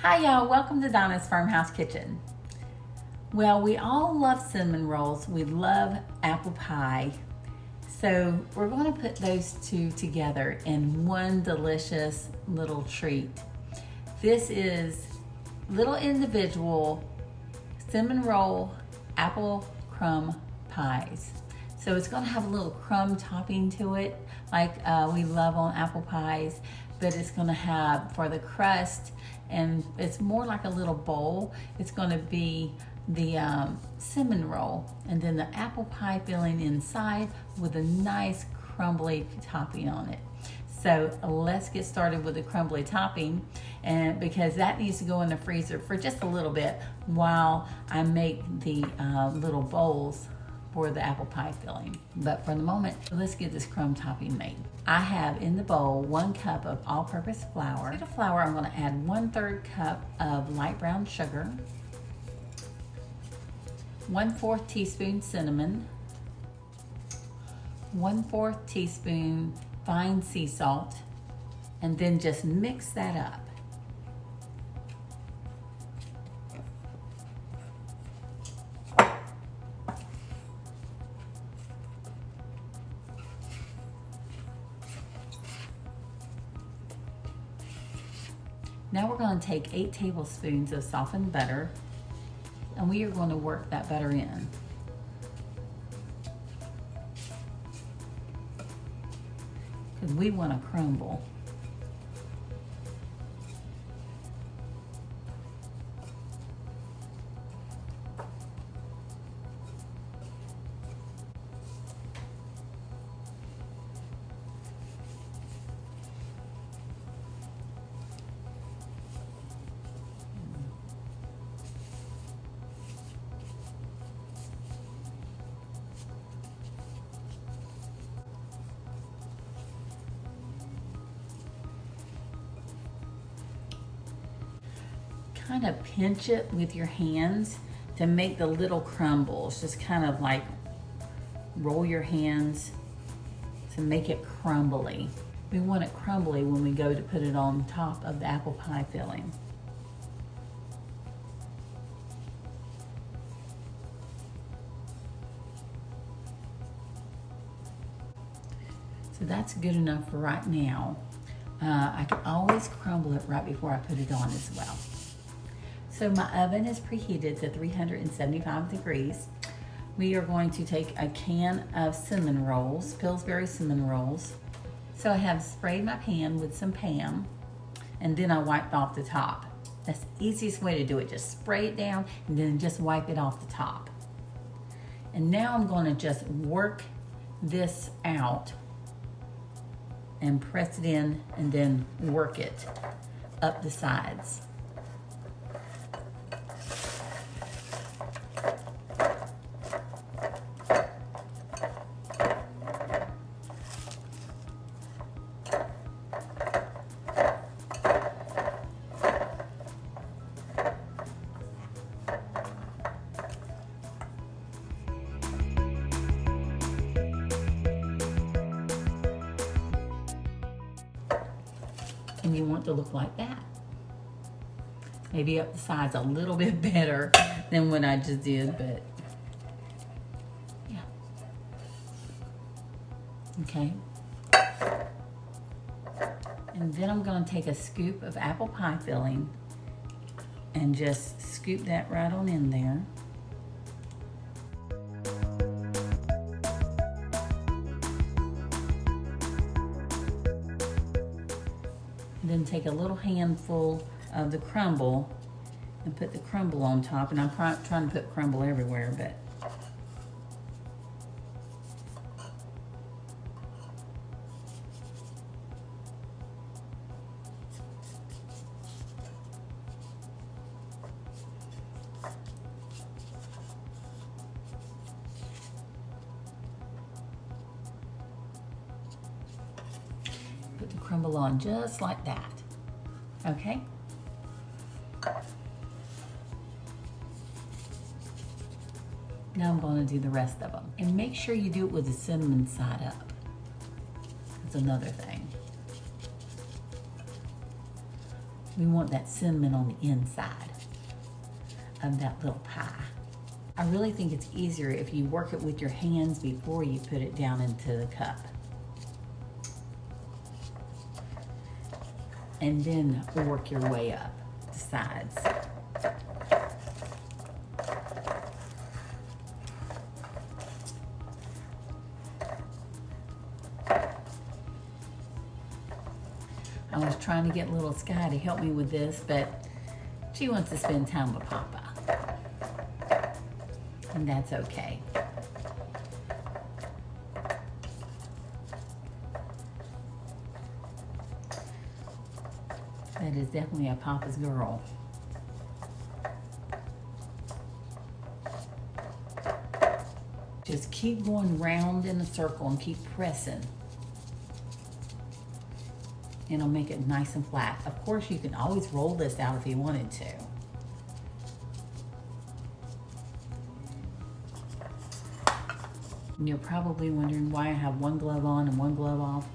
Hi y'all, welcome to Donna's Farmhouse Kitchen. Well, we all love cinnamon rolls. We love apple pie. So we're going to put those two together in one delicious little treat. This is little individual cinnamon roll apple crumb pies. So it's going to have a little crumb topping to it like we love on apple pies, but it's going to have for the crust, and it's more like a little bowl. It's going to be the cinnamon roll and then the apple pie filling inside with a nice crumbly topping on it. So let's get started with the crumbly topping, and because that needs to go in the freezer for just a little bit while I make the little bowls for the apple pie filling. But for the moment, let's get this crumb topping made. I have in the bowl 1 cup of all-purpose flour. To the flour, I'm going to add 1/3 cup of light brown sugar, 1/4 teaspoon cinnamon, 1/4 teaspoon fine sea salt, and then just mix that up. Now we're going to take 8 tablespoons of softened butter, and we are going to work that butter in. Because we want to crumble. Kind of pinch it with your hands to make the little crumbles. Just kind of like roll your hands to make it crumbly. We want it crumbly when we go to put it on top of the apple pie filling. So that's good enough for right now. I can always crumble it right before I put it on as well. So my oven is preheated to 375 degrees. We are going to take a can of cinnamon rolls, Pillsbury cinnamon rolls. So I have sprayed my pan with some Pam, and then I wiped off the top. That's the easiest way to do it. Just spray it down and then just wipe it off the top. And now I'm going to just work this out and press it in and then work it up the sides. And you want to look like that. Maybe up the sides a little bit better than what I just did, but yeah. Okay. And then I'm going to take a scoop of apple pie filling and just scoop that right on in there. Then take a little handful of the crumble and put the crumble on top. And I'm trying to put crumble everywhere, but put the crumble on just like that. Okay? Now I'm going to do the rest of them. And make sure you do it with the cinnamon side up. That's another thing. We want that cinnamon on the inside of that little pie. I really think it's easier if you work it with your hands before you put it down into the cup. And then work your way up the sides. I was trying to get little Sky to help me with this, but she wants to spend time with Papa. And that's okay. That is definitely a Papa's girl. Just keep going round in a circle and keep pressing. And it'll make it nice and flat. Of course, you can always roll this out if you wanted to. And you're probably wondering why I have one glove on and one glove off.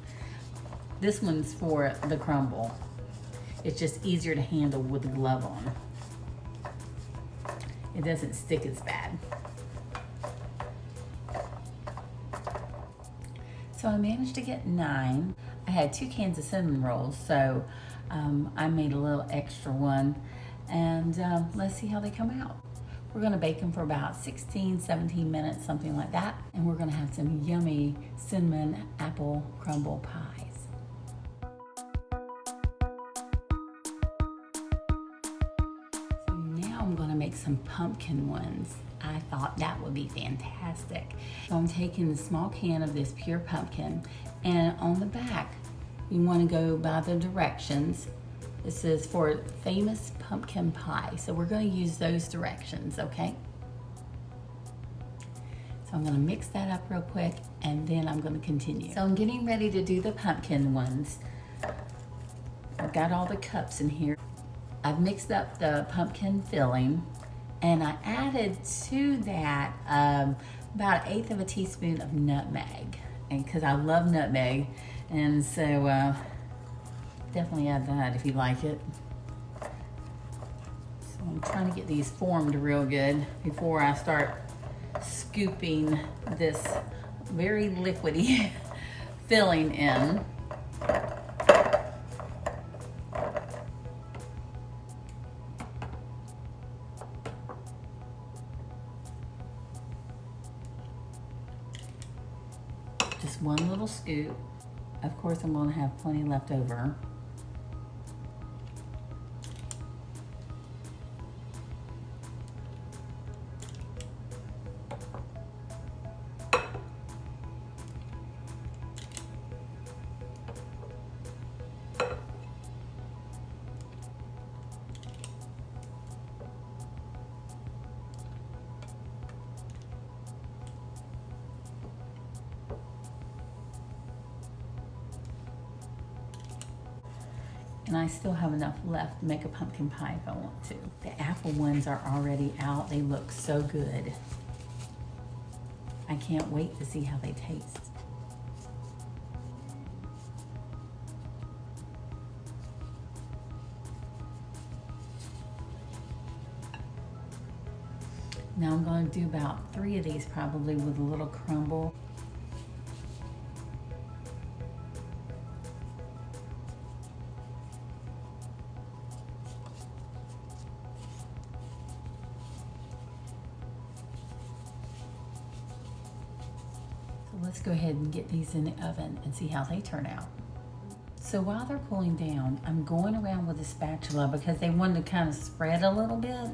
This one's for the crumble. It's just easier to handle with the glove on. It doesn't stick as bad. So I managed to get 9. I had 2 cans of cinnamon rolls, so I made a little extra one, and let's see how they come out. We're gonna bake them for about 16, 17 minutes, something like that, and we're gonna have some yummy cinnamon apple crumble pies. So now I'm gonna make some pumpkin ones. I thought that would be fantastic. So I'm taking a small can of this pure pumpkin, and on the back, you want to go by the directions. This is for famous pumpkin pie. So we're going to use those directions, okay? So I'm going to mix that up real quick, and then I'm going to continue. So I'm getting ready to do the pumpkin ones. I've got all the cups in here. I've mixed up the pumpkin filling, and I added to that about 1/8 of a teaspoon of nutmeg, and because I love nutmeg, and so definitely add that if you like it. So I'm trying to get these formed real good before I start scooping this very liquidy filling in. Just one little scoop. Of course, I'm going to have plenty left over. And I still have enough left to make a pumpkin pie if I want to. The apple ones are already out. They look so good. I can't wait to see how they taste. Now I'm going to do about 3 of these probably with a little crumble. Let's go ahead and get these in the oven and see how they turn out. So while they're cooling down, I'm going around with a spatula because they want to kind of spread a little bit,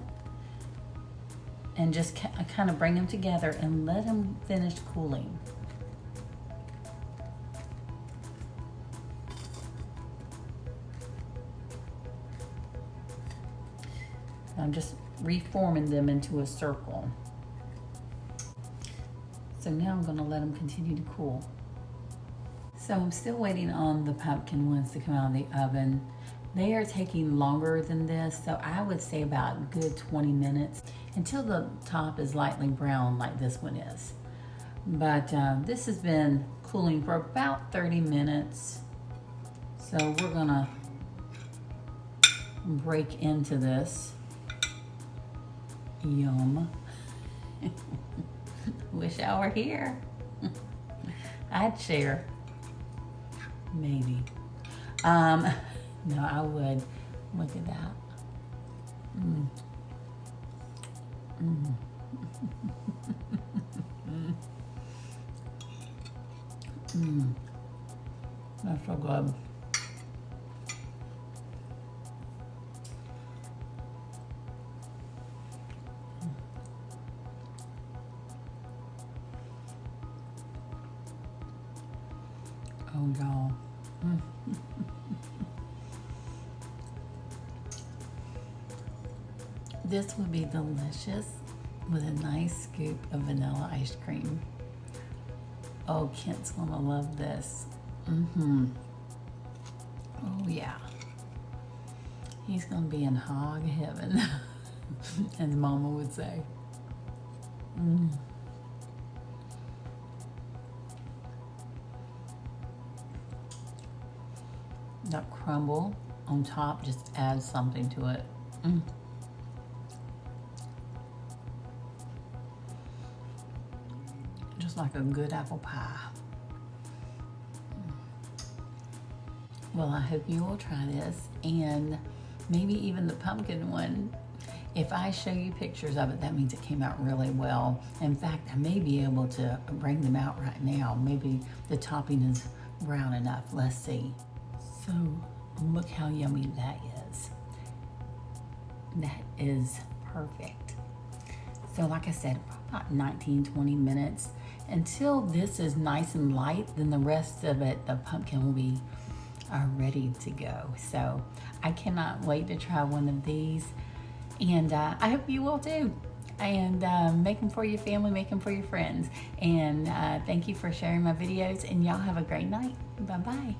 and just kind of bring them together and let them finish cooling. I'm just reforming them into a circle. So now I'm going to let them continue to cool. So I'm still waiting on the pumpkin ones to come out of the oven. They are taking longer than this, so I would say about a good 20 minutes until the top is lightly brown like this one is. But this has been cooling for about 30 minutes. So we're break into this. Yum. Wish I were here. I'd share. Maybe. No, I would. Look at that. Mm. Mm. Mm. That's so good. Oh, y'all. Mm. This would be delicious with a nice scoop of vanilla ice cream. Oh, Kent's gonna love this. Mm-hmm. Oh, yeah. He's gonna be in hog heaven, as Mama would say. Mm. That crumble on top just adds something to it. Mm. Just like a good apple pie. Well, I hope you will try this, and maybe even the pumpkin one. If I show you pictures of it, that means it came out really well. In fact, I may be able to bring them out right now. Maybe the topping is brown enough. Let's see. So look how yummy that is. That is perfect. So like I said, about 19-20 minutes. Until this is nice and light, then the rest of it, the pumpkin will be ready to go. So I cannot wait to try one of these, and I hope you will too. And make them for your family, make them for your friends. And thank you for sharing my videos, and y'all have a great night. Bye-bye.